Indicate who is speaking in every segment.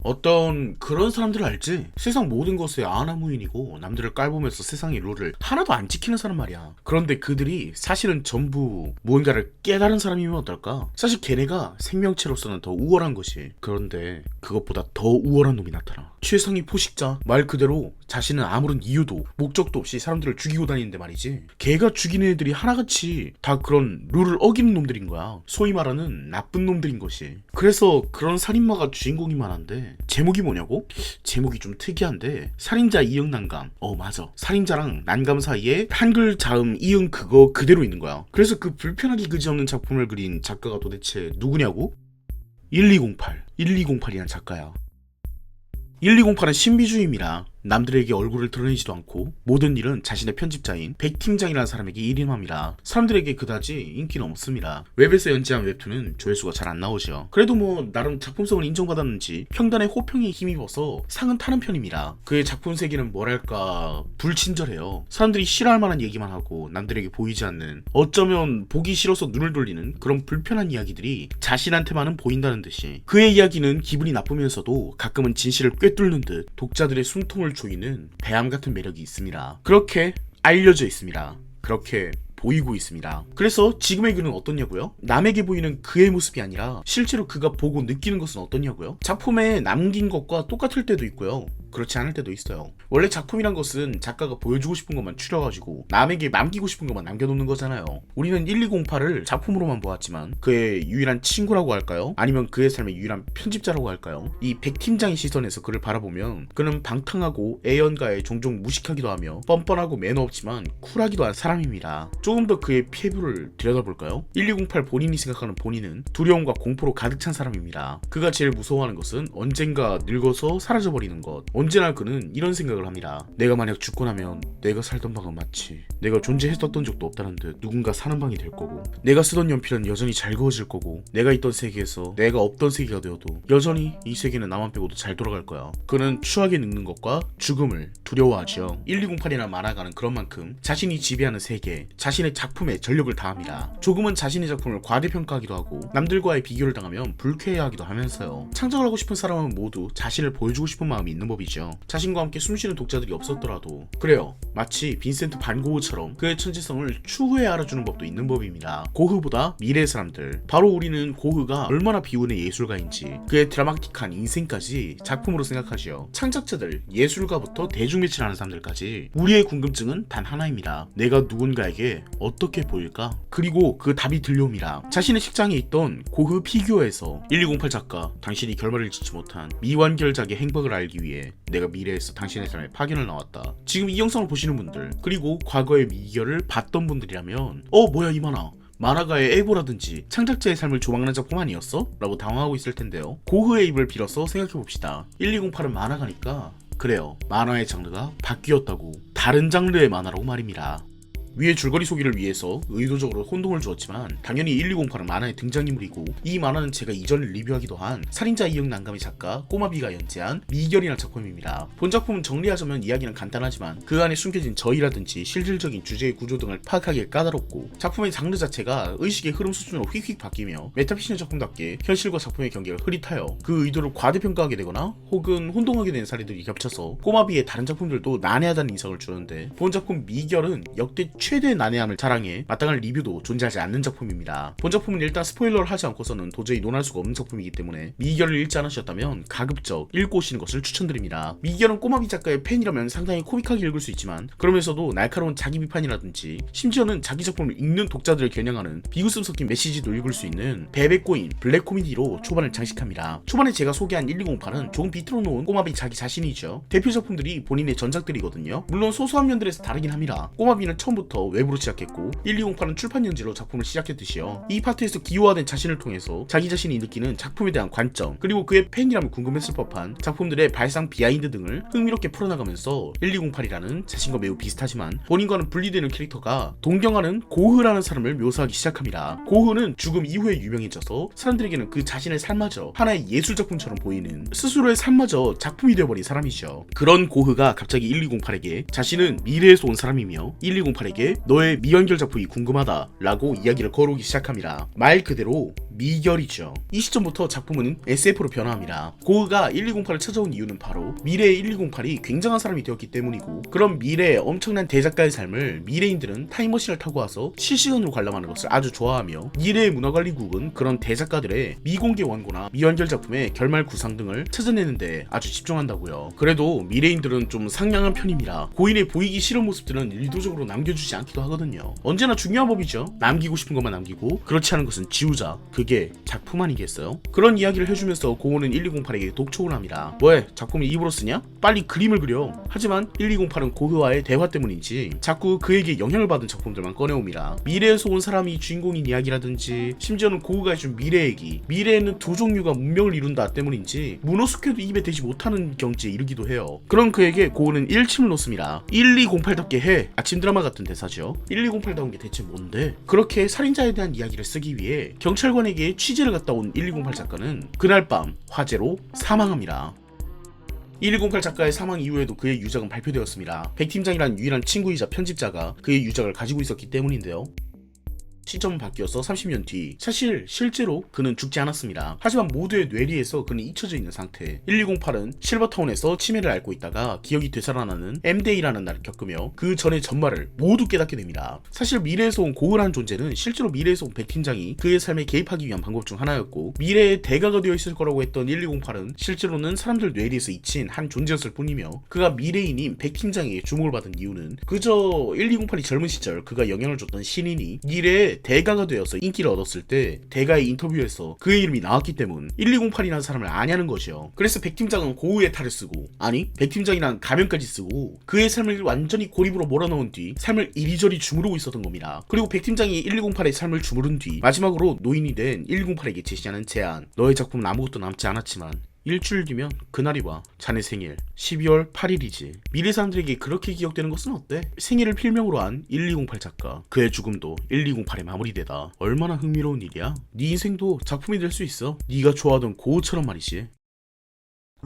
Speaker 1: 어떤 그런 사람들을 알지? 세상 모든 것에 아나무인이고 남들을 깔보면서 세상의 룰을 하나도 안 지키는 사람 말이야. 그런데 그들이 사실은 전부 무언가를 깨달은 사람이면 어떨까? 사실 걔네가 생명체로서는 더 우월한 것이. 그런데 그것보다 더 우월한 놈이 나타나. 최상위 포식자, 말 그대로 자신은 아무런 이유도 목적도 없이 사람들을 죽이고 다니는데 말이지. 걔가 죽이는 애들이 하나같이 다 그런 룰을 어기는 놈들인 거야. 소위 말하는 나쁜 놈들인 것이. 그래서 그런 살인마가 주인공이 많은데 제목이 뭐냐고? 제목이 좀 특이한데 살인자 이응 난감. 맞아. 살인자랑 난감 사이에 한글 자음 이응 그거 그대로 있는 거야. 그래서 그 불편하기 그지없는 작품을 그린 작가가 도대체 누구냐고? 1208이란 작가야. 1208은 신비주의입니다. 남들에게 얼굴을 드러내지도 않고 모든 일은 자신의 편집자인 백 팀장이라는 사람에게 일임합니다. 사람들에게 그다지 인기는 없습니다. 웹에서 연재한 웹툰은 조회수가 잘 안 나오죠. 그래도 뭐 나름 작품성을 인정받았는지 평단의 호평에 힘입어서 상은 타는 편입니다. 그의 작품 세계는 뭐랄까 불친절해요. 사람들이 싫어할 만한 얘기만 하고 남들에게 보이지 않는, 어쩌면 보기 싫어서 눈을 돌리는 그런 불편한 이야기들이 자신한테만은 보인다는 듯이, 그의 이야기는 기분이 나쁘면서도 가끔은 진실을 꿰뚫는 듯 독자들의 숨통을 조이는 배암 같은 매력이 있습니다. 그렇게 알려져 있습니다. 그렇게 보이고 있습니다. 그래서 지금의 그는 어떻냐고요? 남에게 보이는 그의 모습이 아니라 실제로 그가 보고 느끼는 것은 어떻냐고요? 작품에 남긴 것과 똑같을 때도 있고요. 그렇지 않을 때도 있어요. 원래 작품이란 것은 작가가 보여주고 싶은 것만 추려가지고 남에게 남기고 싶은 것만 남겨놓는 거잖아요. 우리는 1208을 작품으로만 보았지만 그의 유일한 친구라고 할까요? 아니면 그의 삶의 유일한 편집자라고 할까요? 이 백 팀장의 시선에서 그를 바라보면 그는 방탕하고 애연가에 종종 무식하기도 하며 뻔뻔하고 매너 없지만 쿨하기도 한 사람입니다. 조금 더 그의 피부를 들여다볼까요? 1208 본인이 생각하는 본인은 두려움과 공포로 가득 찬 사람입니다. 그가 제일 무서워하는 것은 언젠가 늙어서 사라져버리는 것. 언제나 그는 이런 생각을 합니다. 내가 만약 죽고 나면 내가 살던 방은 마치 내가 존재했었던 적도 없다는 듯 누군가 사는 방이 될 거고, 내가 쓰던 연필은 여전히 잘 그어질 거고, 내가 있던 세계에서 내가 없던 세계가 되어도 여전히 이 세계는 나만 빼고도 잘 돌아갈 거야. 그는 추하게 늙는 것과 죽음을 두려워하죠. 1208이라는 만화가는 그런 만큼 자신이 지배하는 세계, 자신의 작품에 전력을 다합니다. 조금은 자신의 작품을 과대평가하기도 하고 남들과의 비교를 당하면 불쾌해하기도 하면서요. 창작을 하고 싶은 사람은 모두 자신을 보여주고 싶은 마음이 있는 법이죠. 자신과 함께 숨쉬는 독자들이 없었더라도. 그래요. 마치 빈센트 반 고흐처럼 그의 천재성을 추후에 알아주는 법도 있는 법입니다. 고흐보다 미래의 사람들. 바로 우리는 고흐가 얼마나 비운의 예술가인지, 그의 드라마틱한 인생까지 작품으로 생각하지요. 창작자들, 예술가부터 대중매체를 하는 사람들까지 우리의 궁금증은 단 하나입니다. 내가 누군가에게 어떻게 보일까? 그리고 그 답이 들려옵니다. 자신의 식장에 있던 고흐 피규어에서 1208 작가, 당신이 결말을 짓지 못한 미완결작의 행복을 알기 위해 내가 미래에서 당신의 삶에 파견을 나왔다. 지금 이 영상을 보시는 분들, 그리고 과거의 미결을 봤던 분들이라면 뭐야 이 만화가의 에고라든지 창작자의 삶을 조망하는 작품 아니었어? 라고 당황하고 있을 텐데요. 고흐의 입을 빌어서 생각해봅시다. 1208은 만화가니까 그래요. 만화의 장르가 바뀌었다고. 다른 장르의 만화라고 말입니다. 위의 줄거리 소개를 위해서 의도적으로 혼동을 주었지만 당연히 1208은 만화의 등장인물이고, 이 만화는 제가 이전에 리뷰하기도 한 살인자 이응 난감의 작가 꼬마비가 연재한 미결이라는 작품입니다. 본 작품은 정리하자면 이야기는 간단하지만 그 안에 숨겨진 저희라든지 실질적인 주제의 구조 등을 파악하기에 까다롭고, 작품의 장르 자체가 의식의 흐름 수준으로 휙휙 바뀌며 메타피션 작품답게 현실과 작품의 경계가 흐릿하여 그 의도를 과대평가하게 되거나 혹은 혼동하게 되는 사례들이 겹쳐서 꼬마비의 다른 작품들도 난해하다는 인상을 주는데, 본 작품 미결은 역대 최대의 난해함을 자랑해 마땅한 리뷰도 존재하지 않는 작품입니다. 본 작품은 일단 스포일러를 하지 않고서는 도저히 논할 수가 없는 작품이기 때문에 미결을 읽지 않으셨다면 가급적 읽고 오시는 것을 추천드립니다. 미결은 꼬마비 작가의 팬이라면 상당히 코믹하게 읽을 수 있지만 그러면서도 날카로운 자기 비판이라든지 심지어는 자기 작품을 읽는 독자들을 겨냥하는 비웃음 섞인 메시지도 읽을 수 있는 베베꼬인 블랙 코미디로 초반을 장식합니다. 초반에 제가 소개한 1208은 조금 비틀어 놓은 꼬마비 자기 자신이죠. 대표 작품들이 본인의 전작들이거든요. 물론 소소한 면들에서 다르긴 합니다. 꼬마비는 처음부터 웹으로 시작했고 1208은 출판 연재로 작품을 시작했듯이요. 이 파트에서 기호화된 자신을 통해서 자기 자신이 느끼는 작품에 대한 관점, 그리고 그의 팬이라면 궁금했을 법한 작품들의 발상 비하인드 등을 흥미롭게 풀어나가면서 1208이라는 자신과 매우 비슷하지만 본인과는 분리되는 캐릭터가 동경하는 고흐라는 사람을 묘사하기 시작합니다. 고흐는 죽음 이후에 유명해져서 사람들에게는 그 자신의 삶마저 하나의 예술작품처럼 보이는, 스스로의 삶마저 작품이 되어버린 사람이죠. 그런 고흐가 갑자기 1208에게 자신은 미래에서 온 사람이며 1208에게 고흐에게 너의 미연결 작품이 궁금하다 라고 이야기를 걸어오기 시작합니다. 말 그대로 미결이죠. 이 시점부터 작품은 SF로 변화합니다. 고흐가 1208을 찾아온 이유는 바로 미래의 1208이 굉장한 사람이 되었기 때문이고, 그런 미래의 엄청난 대작가의 삶을 미래인들은 타임머신을 타고 와서 실시간으로 관람하는 것을 아주 좋아하며, 미래의 문화관리국은 그런 대작가들의 미공개 원고나 미완결 작품의 결말 구상 등을 찾아내는데 아주 집중한다고요. 그래도 미래인들은 좀 상냥한 편입니다. 고인의 보이기 싫은 모습들은 의도적으로 남겨주지 않기도 하거든요. 언제나 중요한 법이죠. 남기고 싶은 것만 남기고 그렇지 않은 것은 지우자. 그게 작품 아니겠어요? 그런 이야기를 해주면서 고흐는 1208에게 독촉을 합니다. 왜? 작품을 입으로 쓰냐? 빨리 그림을 그려. 하지만 1208은 고흐와의 대화 때문인지 자꾸 그에게 영향을 받은 작품들만 꺼내옵니다. 미래에서 온 사람이 주인공인 이야기라든지, 심지어는 고흐가 해준 미래 얘기, 미래에는 두 종류가 문명을 이룬다 때문인지 문어숙회도 입에 대지 못하는 경지에 이르기도 해요. 그런 그에게 고흐는 일침을 놓습니다. 1208답게 해. 아침 드라마 같은 대사죠. 1208다운 게 대체 뭔데? 그렇게 살인자에 대한 이야기를 쓰기 위해 경찰관에게 취재를 갔다 온 1208 작가는 그날 밤 화재로 사망합니다. 1208 작가의 사망 이후에도 그의 유작은 발표되었습니다. 백 팀장이란 유일한 친구이자 편집자가 그의 유작을 가지고 있었기 때문인데요. 시점은 바뀌어서 30년 뒤, 사실 실제로 그는 죽지 않았습니다. 하지만 모두의 뇌리에서 그는 잊혀져 있는 상태. 1208은 실버타운에서 치매를 앓고 있다가 기억이 되살아나는 M-Day라는 날을 겪으며 그 전의 전말을 모두 깨닫게 됩니다. 사실 미래에서 온 고흐라는 존재는 실제로 미래에서 온 백 팀장이 그의 삶에 개입하기 위한 방법 중 하나였고, 미래의 대가가 되어 있을 거라고 했던 1208은 실제로는 사람들 뇌리에서 잊힌 한 존재였을 뿐이며, 그가 미래인인 백 팀장에게 주목을 받은 이유는 그저 1208이 젊은 시절 그가 영향을 줬던 신인이 미래의 대가가 되어서 인기를 얻었을 때 대가의 인터뷰에서 그의 이름이 나왔기 때문 1208이라는 사람을 아냐는 것이요. 그래서 백 팀장은 고흐의 탈을 쓰고, 아니 백 팀장이란 가면까지 쓰고 그의 삶을 완전히 고립으로 몰아넣은 뒤 삶을 이리저리 주무르고 있었던 겁니다. 그리고 백 팀장이 1208의 삶을 주무른 뒤 마지막으로 노인이 된 1208에게 제시하는 제안, 너의 작품은 아무것도 남지 않았지만 일주일 뒤면 그날이 와. 자네 생일 12월 8일이지. 미래 사람들에게 그렇게 기억되는 것은 어때? 생일을 필명으로 한 1208 작가, 그의 죽음도 1208에 마무리되다. 얼마나 흥미로운 일이야? 네 인생도 작품이 될 수 있어. 네가 좋아하던 고흐처럼 말이지.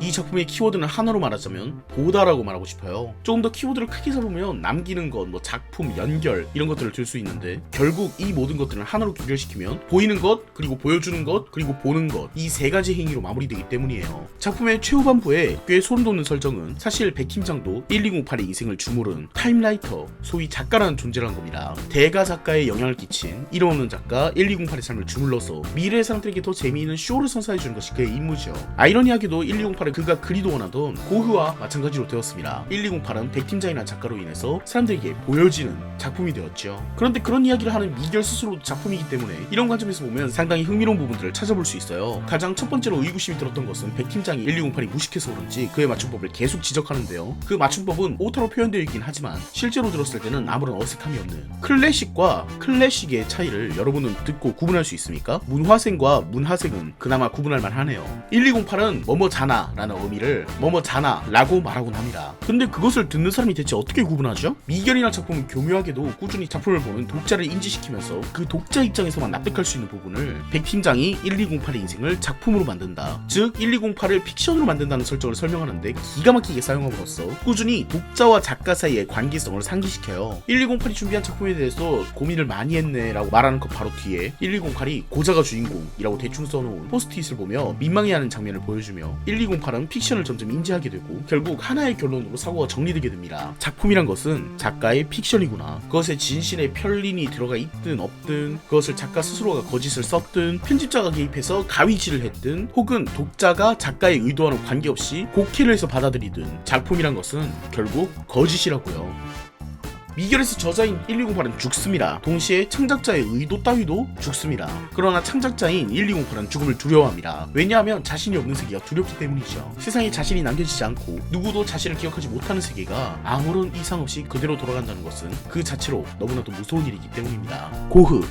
Speaker 1: 이 작품의 키워드는 하나로 말하자면 보다라고 말하고 싶어요. 조금 더 키워드를 크게 잡으면 남기는 것, 작품, 연결 이런 것들을 들 수 있는데, 결국 이 모든 것들을 하나로 귀결시키면 보이는 것, 그리고 보여주는 것, 그리고 보는 것, 이 세 가지 행위로 마무리되기 때문이에요. 작품의 최후반부에 꽤 소름 돋는 설정은 사실 백 팀장도 1208의 인생을 주무른 타임라이터, 소위 작가라는 존재라는 겁니다. 대가 작가에 영향을 끼친 이름 없는 작가 1208의 삶을 주물러서 미래의 사람들에게 더 재미있는 쇼를 선사해주는 것이 그의 임무죠. 아이러니하게도 1208은 그가 그리도 원하던 고흐와 마찬가지로 되었습니다. 1208은 백 팀장이라는 작가로 인해서 사람들에게 보여지는 작품이 되었죠. 그런데 그런 이야기를 하는 미결 스스로도 작품이기 때문에 이런 관점에서 보면 상당히 흥미로운 부분들을 찾아볼 수 있어요. 가장 첫 번째로 의구심이 들었던 것은 백 팀장이 1208이 무식해서 그런지 그의 맞춤법을 계속 지적하는데요. 그 맞춤법은 오타로 표현되어 있긴 하지만 실제로 들었을 때는 아무런 어색함이 없는, 클래식과 클래식의 차이를 여러분은 듣고 구분할 수 있습니까? 문화생과 문하생은 그나마 구분할 만하네요. 1208은 뭐뭐잖아 라는 의미를 뭐뭐잖아 라고 말하곤 합니다. 근데 그것을 듣는 사람이 대체 어떻게 구분하죠? 미결이라는 작품은 교묘하게도 꾸준히 작품을 보는 독자를 인지시키면서 그 독자 입장에서만 납득할 수 있는 부분을 백 팀장이 1208의 인생을 작품으로 만든다, 즉 1208을 픽션으로 만든다는 설정을 설명하는데 기가 막히게 사용함으로써 꾸준히 독자와 작가 사이의 관계성을 상기시켜요. 1208이 준비한 작품에 대해서 고민을 많이 했네 라고 말하는 것 바로 뒤에 1208이 고자가 주인공이라고 대충 써놓은 포스트잇을 보며 민망해하는 장면을 보여주며 1208은 픽션을 점점 인지하게 되고 결국 하나의 결론으로 사고가 정리되게 됩니다. 작품이란 것은 작가의 픽션이구나. 그것에 진실의 편린이 들어가 있든 없든, 그것을 작가 스스로가 거짓을 썼든, 편집자가 개입해서 가위질을 했든, 혹은 독자가 작가의 의도와는 관계없이 곡해를 해서 받아들이든, 작품이란 것은 결국 거짓이라고요. 미결에서 저자인 1208은 죽습니다. 동시에 창작자의 의도 따위도 죽습니다. 그러나 창작자인 1208은 죽음을 두려워합니다. 왜냐하면 자신이 없는 세계가 두렵기 때문이죠. 세상에 자신이 남겨지지 않고 누구도 자신을 기억하지 못하는 세계가 아무런 이상 없이 그대로 돌아간다는 것은 그 자체로 너무나도 무서운 일이기 때문입니다. 고흐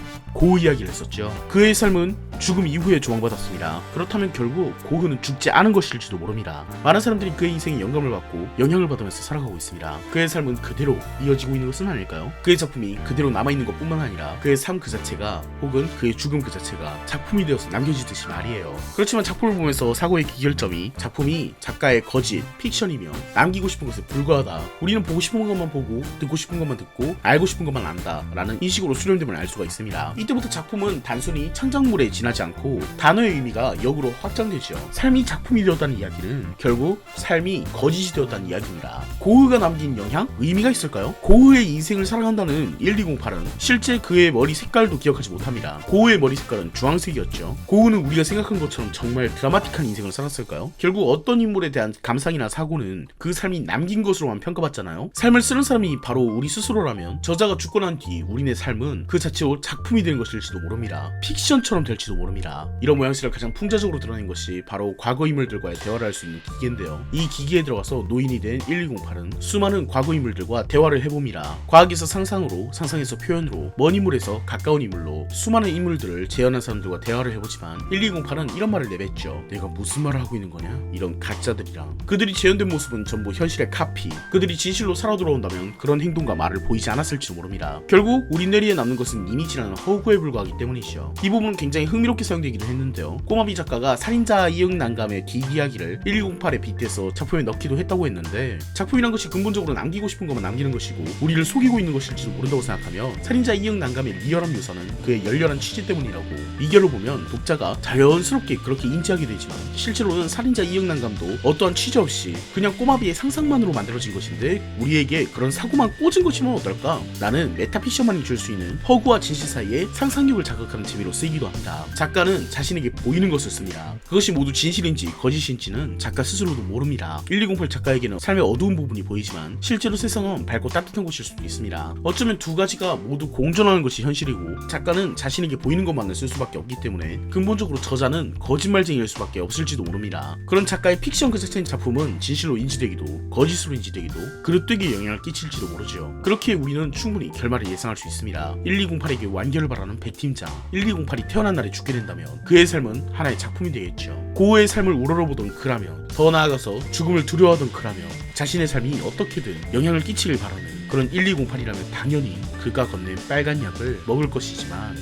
Speaker 1: 이야기를 했었죠. 그의 삶은 죽음 이후에 조망받았습니다. 그렇다면 결국 고흐는 죽지 않은 것일지도 모릅니다. 많은 사람들이 그의 인생에 영감을 받고 영향을 받으면서 살아가고 있습니다. 그의 삶은 그대로 이어지고 있는 것은 아닐까요? 그의 작품이 그대로 남아있는 것뿐만 아니라 그의 삶 그 자체가 혹은 그의 죽음 그 자체가 작품이 되어서 남겨지듯이 말이에요. 그렇지만 작품을 보면서 사고의 기결점이 작품이 작가의 거짓, 픽션이며 남기고 싶은 것에 불과하다. 우리는 보고 싶은 것만 보고 듣고 싶은 것만 듣고 알고 싶은 것만 안다 라는 인식으로 수렴됨을 알 수가 있습니다. 이때부터 작품은 단순히 창작물에 지나지 않고 단어의 의미가 역으로 확장되죠. 삶이 작품이 되었다는 이야기는 결국 삶이 거짓이 되었다는 이야기입니다. 고흐가 남긴 영향? 의미가 있을까요? 고흐의 인생을 살아간다는 1208은 실제 그의 머리 색깔도 기억하지 못합니다. 고흐의 머리 색깔은 주황색이었죠. 고흐는 우리가 생각한 것처럼 정말 드라마틱한 인생을 살았을까요? 결국 어떤 인물에 대한 감상이나 사고는 그 삶이 남긴 것으로만 평가받잖아요. 삶을 쓰는 사람이 바로 우리 스스로라면 저자가 죽고 난 뒤 우리네 삶은 그 자체로 작품이 된 것일지도 모릅니다. 픽션처럼 될지도 모릅니다. 이런 모양새를 가장 풍자적으로 드러낸 것이 바로 과거 인물들과의 대화를 할 수 있는 기계인데요. 이 기계에 들어가서 노인이 된 1208은 수많은 과거 인물들과 대화를 해봅니다. 과학에서 상상으로, 상상에서 표현으로, 먼 인물에서 가까운 인물로 수많은 인물들을 재현한 사람들과 대화를 해보지만 1208은 이런 말을 내뱉죠. 내가 무슨 말을 하고 있는 거냐? 이런 가짜들이랑. 그들이 재현된 모습은 전부 현실의 카피. 그들이 진실로 살아 돌아온다면 그런 행동과 말을 보이지 않았을지도 모릅니다. 결국 우리 뇌리에 남는 것은 이미지라는 허구에 불과하기 때문이죠. 이 부분은 굉장히 흥미롭게 사용되기도 했는데요. 꼬마비 작가가 살인자 이응 난감의 뒷이야기를 1208에 빗대서 작품에 넣기도 했다고 했는데 작품이란 것이 근본적으로 남기고 싶은 것만 남기는 것이고 우리를 속이고 있는 것일지도 모른다고 생각하며 살인자 이응 난감의 리얼한 묘사는 그의 열렬한 취지 때문이라고. 이결로 보면 독자가 자연스럽게 그렇게 인지하게 되지만 실제로는 살인자 이응 난감도 어떠한 취지 없이 그냥 꼬마비의 상상만으로 만들어진 것인데 우리에게 그런 사고만 꽂은 것이면 어떨까? 라는 메타피션만이 줄 수 있는 허구와 진실 사이에 상상력을 자극하는 재미로 쓰이기도 합니다. 작가는 자신에게 보이는 것을 씁니다. 그것이 모두 진실인지 거짓인지는 작가 스스로도 모릅니다. 1208 작가에게는 삶의 어두운 부분이 보이지만 실제로 세상은 밝고 따뜻한 곳일 수도 있습니다. 어쩌면 두 가지가 모두 공존하는 것이 현실이고 작가는 자신에게 보이는 것만을 쓸 수밖에 없기 때문에 근본적으로 저자는 거짓말쟁이일 수밖에 없을지도 모릅니다. 그런 작가의 픽션 그 자체인 작품은 진실로 인지되기도 거짓으로 인지되기도 그릇되게 영향을 끼칠지도 모르죠. 그렇게 우리는 충분히 결말을 예상할 수 있습니다. 1208에게 완결을 바라는 백 팀장. 1208이 태어난 날에 죽게 된다면 그의 삶은 하나의 작품이 되겠죠. 고흐의 삶을 우러러보던 그라면, 더 나아가서 죽음을 두려워하던 그라면 자신의 삶이 어떻게든 영향을 끼치길 바라는 그런 1208이라면 당연히 그가 건넨 빨간 약을 먹을 것이지만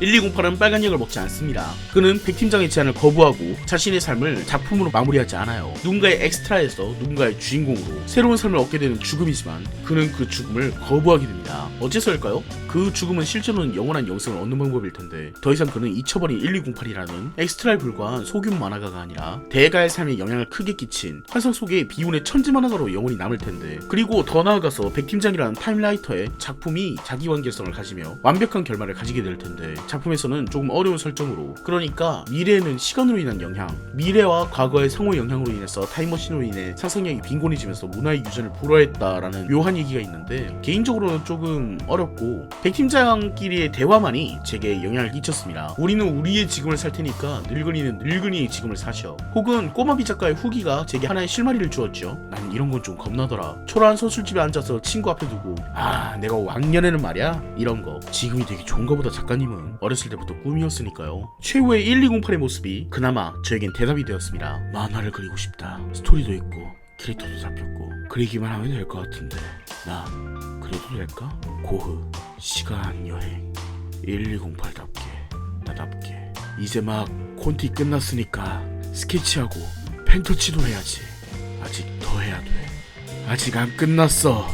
Speaker 1: 1208은 빨간 약을 먹지 않습니다. 그는 백팀장의 제안을 거부하고 자신의 삶을 작품으로 마무리하지 않아요. 누군가의 엑스트라에서 누군가의 주인공으로 새로운 삶을 얻게 되는 죽음이지만 그는 그 죽음을 거부하게 됩니다. 어째서일까요? 그 죽음은 실제로는 영원한 영생을 얻는 방법일 텐데 더 이상 그는 잊혀버린 1208이라는 엑스트라에 불과한 소규모 만화가가 아니라 대가의 삶에 영향을 크게 끼친 환상 속의 비운의 천재 만화가로 영원히 남을 텐데 그리고 더 나아가서 백팀장이라는 타임라이터의 작품이 자기 완결성을 가지며 완벽한 결말을 가지게 될 텐데 작품에서는 조금 어려운 설정으로 그러니까 미래에는 시간으로 인한 영향 미래와 과거의 상호 영향으로 인해서 타임머신으로 인해 상상력이 빈곤해지면서 문화의 유전을 불허했다라는 묘한 얘기가 있는데 개인적으로는 조금 어렵고 백팀장끼리의 대화만이 제게 영향을 끼쳤습니다. 우리는 우리의 지금을 살 테니까 늙은이는 늙은이의 지금을 사셔. 혹은 꼬마비 작가의 후기가 제게 하나의 실마리를 주었죠. 난 이런 건 좀 겁나더라. 초라한 서술집에 앉아서 친구 앞에 두고 내가 왕년에는 말이야 이런 거 지금이 되게 좋은가 보다. 작가님은 어렸을 때부터 꿈이었으니까요. 최후의 1208의 모습이 그나마 저에겐 대답이 되었습니다. 만화를 그리고 싶다. 스토리도 있고 캐릭터도 잡혔고 그리기만 하면 될 것 같은데 나 그래도 될까? 고흐 시간 여행 1208답게 나답게 이제 막 콘티 끝났으니까 스케치하고 펜터치도 해야지. 아직 더 해야 돼. 아직 안 끝났어.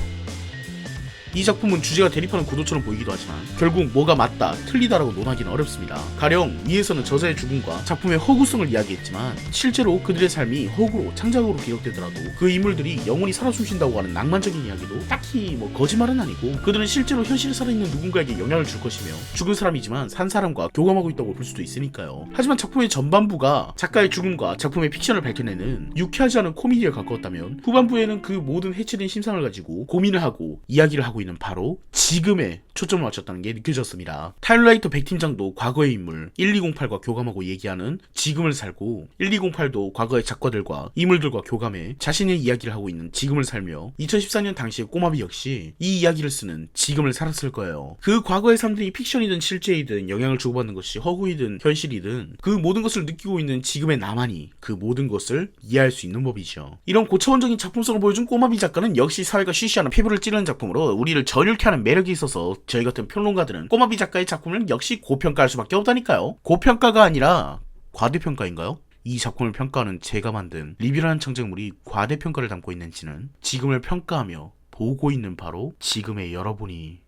Speaker 1: 이 작품은 주제가 대립하는 구도처럼 보이기도 하지만 결국 뭐가 맞다, 틀리다라고 논하기는 어렵습니다. 가령 위에서는 저자의 죽음과 작품의 허구성을 이야기했지만 실제로 그들의 삶이 허구로 창작으로 기록되더라도 그 인물들이 영원히 살아 숨쉰다고 하는 낭만적인 이야기도 딱히 거짓말은 아니고 그들은 실제로 현실에 살아있는 누군가에게 영향을 줄 것이며 죽은 사람이지만 산 사람과 교감하고 있다고 볼 수도 있으니까요. 하지만 작품의 전반부가 작가의 죽음과 작품의 픽션을 밝혀내는 유쾌하지 않은 코미디에 가까웠다면 후반부에는 그 모든 해체된 심상을 가지고 고민을 하고 이야기를 하고 있는 바로 지금에 초점을 맞췄다는 게 느껴졌습니다. 타임라이터 백팀장도 과거의 인물 1208과 교감하고 얘기하는 지금을 살고 1208도 과거의 작가들과 인물들과 교감해 자신의 이야기를 하고 있는 지금을 살며 2014년 당시의 꼬마비 역시 이 이야기를 쓰는 지금을 살았을 거예요. 그 과거의 삶들이 픽션이든 실제이든 영향을 주고받는 것이 허구이든 현실이든 그 모든 것을 느끼고 있는 지금의 나만이 그 모든 것을 이해할 수 있는 법이죠. 이런 고차원적인 작품성을 보여준 꼬마비 작가는 역시 사회가 쉬쉬하는 피부를 찌르는 작품으로 우리 우리를 전율케 하는 매력이 있어서 저희 같은 평론가들은 꼬마비 작가의 작품을 역시 고평가할 수밖에 없다니까요. 고평가가 아니라 과대평가인가요? 이 작품을 평가하는 제가 만든 리뷰라는 창작물이 과대평가를 담고 있는지는 지금을 평가하며 보고 있는 바로 지금의 여러분이